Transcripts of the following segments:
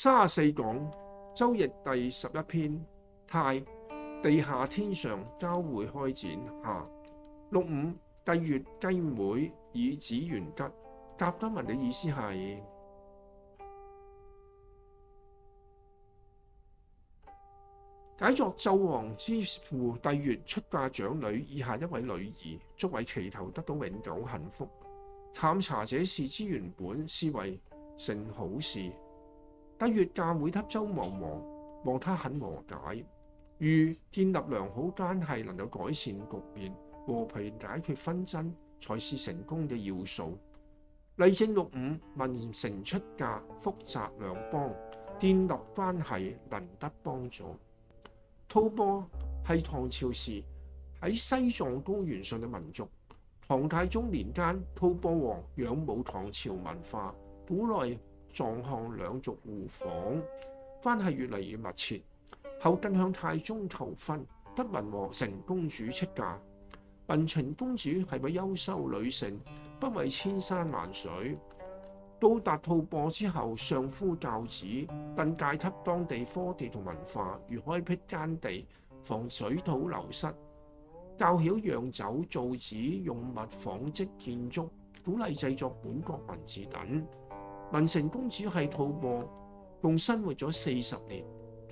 34講周易第11篇太，地下天上交會開展下。6.5帝乙雞妹以子元吉。甲骨文嘅意思係解作紂王之父帝乙出嫁長女以下一位女兒，足為祈求得到永久幸福。探查這事之原本，視為成好事。帝乙嫁會給周文王，望他肯和解，如建立良好關係，能夠改善局面，和平解決紛爭，才是成功嘅要素。例證6.5文成出嫁，福澤兩邦，建立關係，能得幫助。吐蕃係唐朝時喺西藏高原上嘅民族。唐太宗年間，吐蕃王仰慕唐朝文化，古來藏漢兩族互訪，關係越嚟越密切。後更向太宗求婚，得文和成公主出嫁。文成公主係位優秀女性，不畏千山萬水。到達吐蕃之後，相夫教子，更戒給當地科技同文化，如開闢耕地、防水土流失，教曉釀酒、造紙、用物、紡織、建築，鼓勵製作本國文字等。文成公主喺吐蕃共生活咗40年。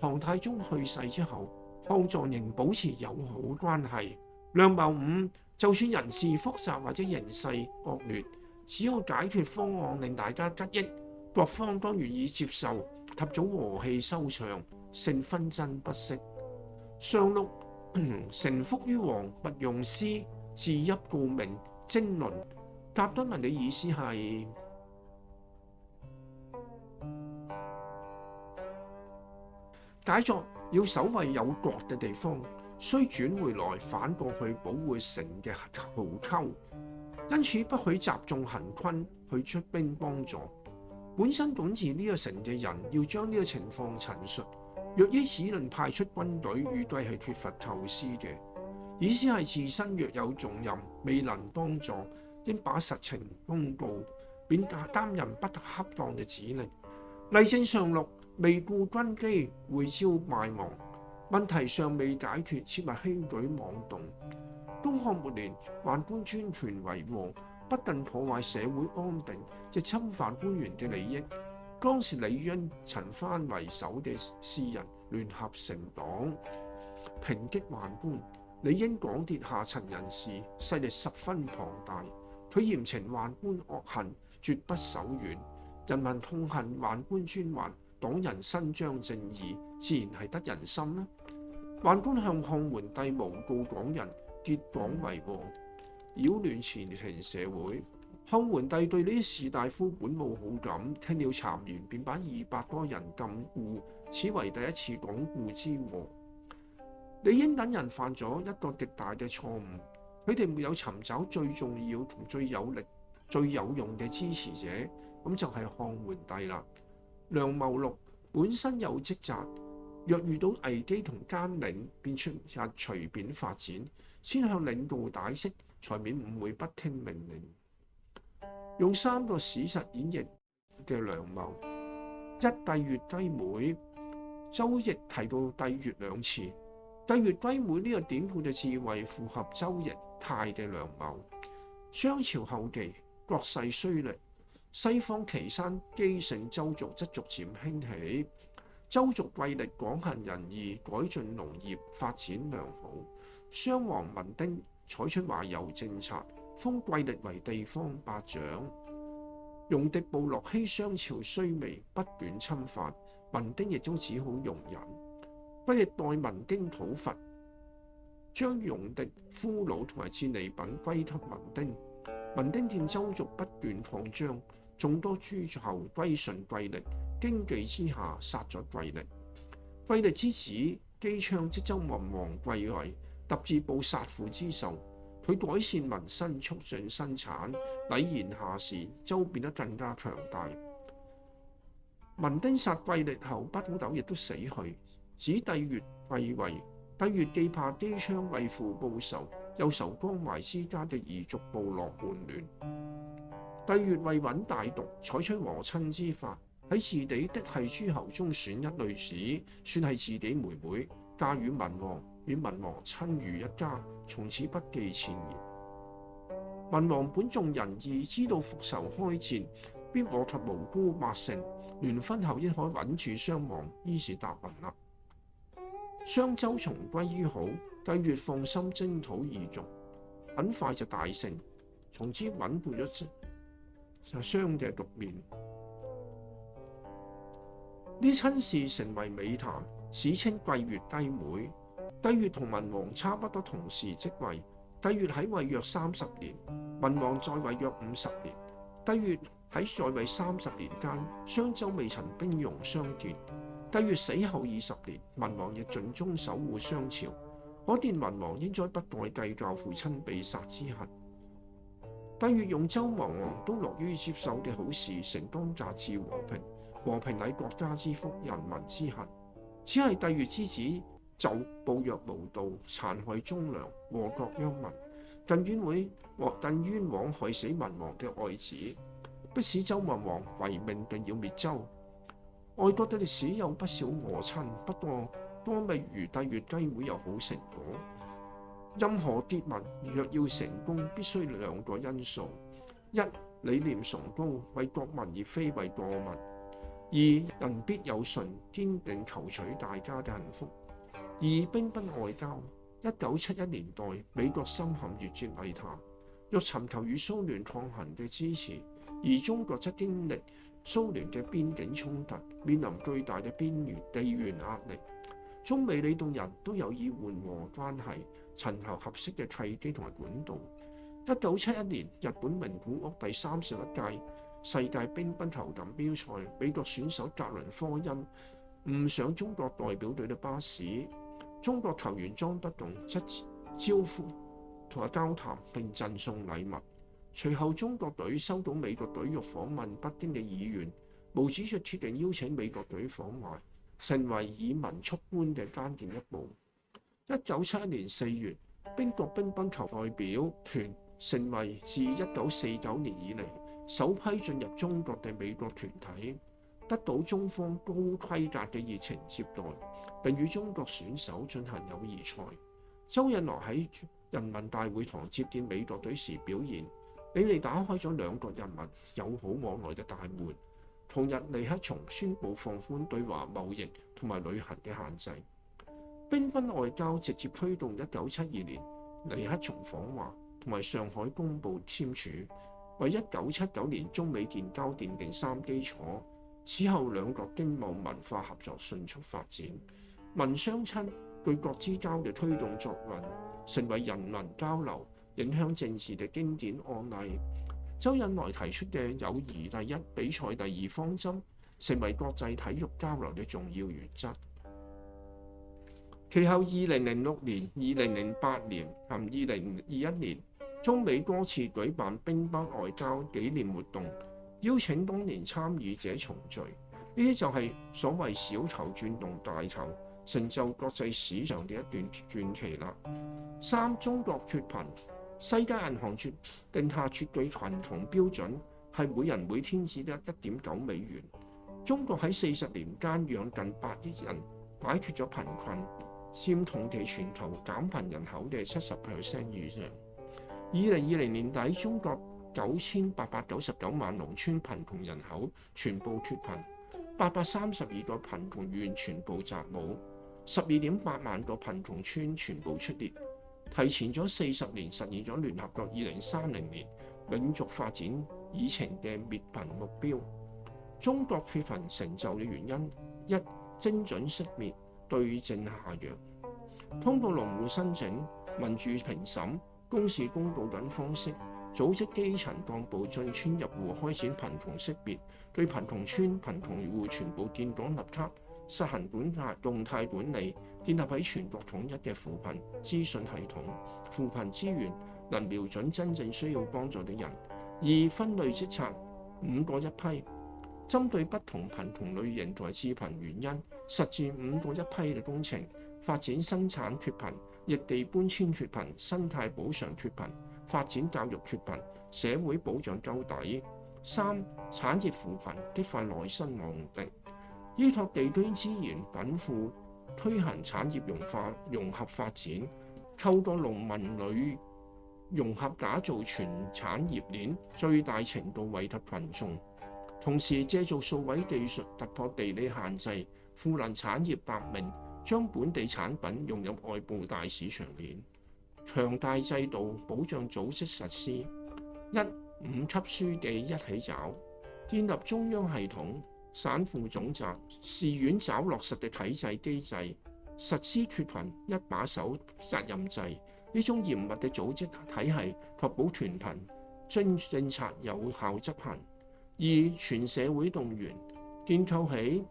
唐太宗去世之後，漢藏仍保持友好關係。梁謀5就算人事複雜或者形勢惡劣，只要解決方案令大家得益，各方當願意接受，及早和氣收場，勝紛爭不息。上六臣服於王，勿用師，自邑告命，徵倫。甲骨文嘅意思係解作要守衛有國嘅地方，需轉回來反過去保護城嘅壕溝，因此不許集眾行軍去出兵幫助。本身管治呢個城嘅人要將呢個情況陳述，若於此論派出軍隊，預計係缺乏構思嘅。意思係自身若有重任未能幫助，應把實情公告，免擔任不恰當嘅指令。例證上六未顧軍機，會招敗亡。問題尚未解決，切勿輕舉妄動。東漢末年，宦官專權為王，不但破壞社會安定，亦侵犯官員嘅利益。當時李淵、陳蕃為首嘅士人聯合成黨，抨擊宦官。李英廣結下層人士，勢力十分龐大。佢嚴懲宦官惡行，絕不手軟。人民痛恨宦官專橫，黨人伸張正義，自然係得人心啦。宦官向漢桓帝誣告港人，結黨為禍，擾亂前庭社會。漢桓帝對呢啲士大夫本無好感，聽了讒言，便把200多人禁錮，此為第一次鞏固之禍。李英等人犯咗一個極大嘅錯誤，佢哋沒有尋找最重要同最有力、最有用嘅支持者，咁就係漢桓帝啦。梁謀6本身有職責，若遇到危機同奸領，便出日隨便發展，先向領導解釋，才免誤會不聽命令。用3個史實演繹嘅梁謀：一、帝乙雞妹。周易提到帝乙2次，帝乙雞妹呢個典故嘅智慧符合周易太嘅梁謀。商朝後期，國勢衰劣，西方岐山姬姓周族則逐漸興起。周族貴力廣行仁義，改進農業，發展良好。商王文丁採取懷柔政策，封貴力為地方伯長。戎狄部落欺商朝衰微，不斷侵犯，文丁亦都只好容忍。貴力代文丁討伐，將戎狄俘虜同埋戰利品歸給文丁。文丁見周族不斷擴張，眾多諸侯歸順貴力，經忌之下殺咗貴力。貴力之子姬昌即周文王貴位，特自報殺父之仇。佢改善民生，促進生產，禮賢下士，周變得更加強大。文丁殺貴力後，不久亦都死去，子帝乙繼位。帝乙既怕姬昌為父報仇，又仇江淮之家嘅異族部落叛亂。帝乙為穩大局，採取和親之法，喺自己的系諸侯中選一女子，算係自己妹妹，嫁與文王，與文王親如一家，從此不記前嫌。文王本重仁義，知道復仇開戰必禍及無辜百姓，聯婚後應可穩住襄王，於是答允啦。商周重歸於好，帝乙放心征討異族，很快就大勝，從此穩固咗商嘅局面。呢親事成為美談，史稱帝乙低妹。帝乙同文王差不多同時即位，帝乙喺位約30年，文王在位約50年。帝乙喺在位30年間，商周未曾兵戎相見。帝乙死後20年，文王亦盡忠守護商朝，可見文王應該不再計較父親被殺之恨。帝乙用周文王都樂於接受嘅好事，承當達至和平，和平乃國家之福，人民之幸。只係帝乙之子就暴虐無道，殘害忠良，禍國殃民，更冤枉害死文王嘅愛子，迫使周文王違命定要滅周。外國嘅歷史有不少訛稱，不過多未如帝乙低妹有好成果。任何結盟若要成功，必須兩個因素：一、理念崇高，為國民而非為過民；二、人必有信，堅定求取大家嘅幸福。二、兵不外交。1971年代，美國深陷越戰泥潭，欲尋求與蘇聯抗衡嘅支持，而中國則經歷蘇聯嘅邊境衝突，面臨巨大嘅地緣壓力。中美領導人都有意緩和關係，尋求合適嘅契機同埋管道。1971年，日本名古屋第31屆世界乒乓球錦標賽，美國選手格倫科恩誤上中國代表隊嘅巴士，中國球員莊德棟則招呼同埋交談並贈送禮物。隨後中國隊收到美國隊欲訪問北京嘅意願，毛主席決定邀請美國隊訪華，成為以民促官嘅關鍵一步。1971年4月，英國乒乓球代表團成為自1949年以嚟首批進入中國嘅美國團體，得到中方高規格嘅熱情接待，並與中國選手進行友誼賽。周恩來喺人民大會堂接見美國隊時表現，你哋打開咗兩國人民友好往來嘅大門。同日，尼克松宣布放寬對華貿易同埋旅行嘅限制。乒乓外交直接推動1972年尼克松訪華同埋上海公報簽署，為1979年中美建交奠定三基礎。此後兩國經貿文化合作迅速發展，民相親對國之交嘅推動作用，成為人民交流、影響政治嘅經典案例。周恩來提出嘅友誼第一、比賽第二方針，成為國際體育交流嘅重要原則。其後2006年、2008年及2021年，中美多次舉辦乒乓外交紀念活動，邀請當年參與者重聚。呢啲就係所謂小頭轉動大頭，成就國際史上嘅一段傳奇啦。三、中國脫貧。世界銀行定下絕對貧窮標準，係每人每天只得1.9美元。中國喺40年間養近8億人，擺脫咗貧困，佔同期全球減貧人口嘅70% 以上。2020年底，中國9899萬農村貧窮人口全部脫貧，832個貧窮縣全部摘帽，12.8萬個貧窮村全部出列。提前咗40年實現咗聯合國2030年永續發展議程嘅滅貧目標。中國脫貧成就嘅原因：一、精準識別，對症下藥，通過農戶申請、民主評審、公示公告等方式，組織基層幹部進村入戶開展貧窮識別，對貧窮村、貧窮戶全部建檔立卡，實行動態管理，建立喺全國統一嘅扶貧資訊系統，扶貧資源能瞄準真正需要幫助的人。二、分類職策，5個一批，針對不同貧窮類型同埋致貧原因，實踐5個一批嘅工程，發展生產脫貧、異地搬遷脫貧、生態補償脫貧、發展教育脫貧、社會保障兜底。3. 產業扶貧，激發內生旺定，依託地區資源稟賦，推行產業融合發展，透過農民旅融合打造全產業鏈，最大程度惠及群眾。同時借助數位技術突破地理限制，賦能產業革命，將本地產品融入外部大市場鏈。強大制度保障組織實施：1. 5級書記一起抓，建立中央系統、省府總責、市縣抓落實嘅體制機制，實施脫貧一把手責任制。呢種嚴密嘅組織體系，確保脫貧政策有效執行。2. 全社會動員，建構起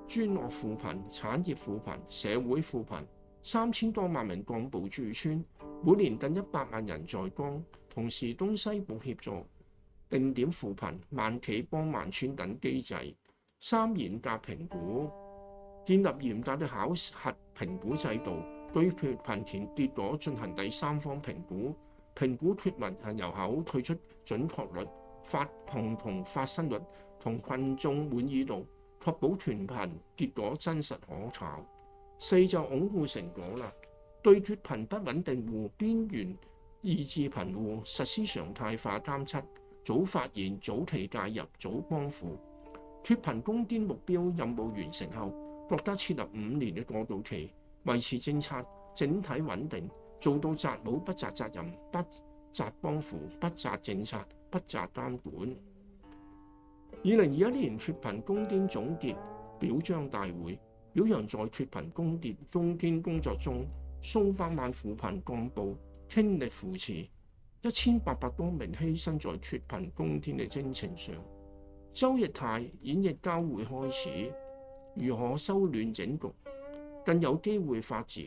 專項扶貧、產業扶貧、社會扶貧，3000多萬名幹部駐村，每年近100萬人在崗，同時東西部協助，定點扶貧、萬企幫萬村等機制。3. 嚴格評估，建立嚴格嘅考核評估制度，對貧田結果進行第三方評估，評估脫貧人口退出準確率、同發生率同群眾滿意度，確保脫貧結果真實可考。4. 就鞏固成果啦，對脫貧不穩定戶、邊緣以至貧戶實施常態化監測，早發現、早期介入、早幫扶。脫貧攻堅目標任務完成後，獲得設立5年嘅過渡期，維持政策整體穩定，做到責無不責責任、不責幫扶、不責政策、不責監管。2021年脫貧攻堅總結表彰大會，表揚在脫貧攻堅工作中數百萬扶貧幹部傾力扶持，1800多名犧牲在脫貧攻堅嘅征程上。周奕泰演繹交會開始，如何收斂整局，更有機會發展。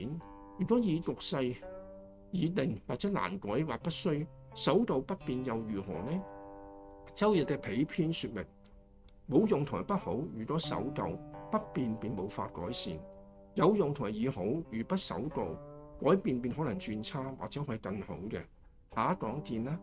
如果以局勢已定或者難改或不需，守到不變又如何呢？周日嘅被篇說明，冇用同埋不好，如果守舊不變便無法改善；有用同埋已好，如不守舊，改變便可能轉差或者係更好嘅。下一講見啦。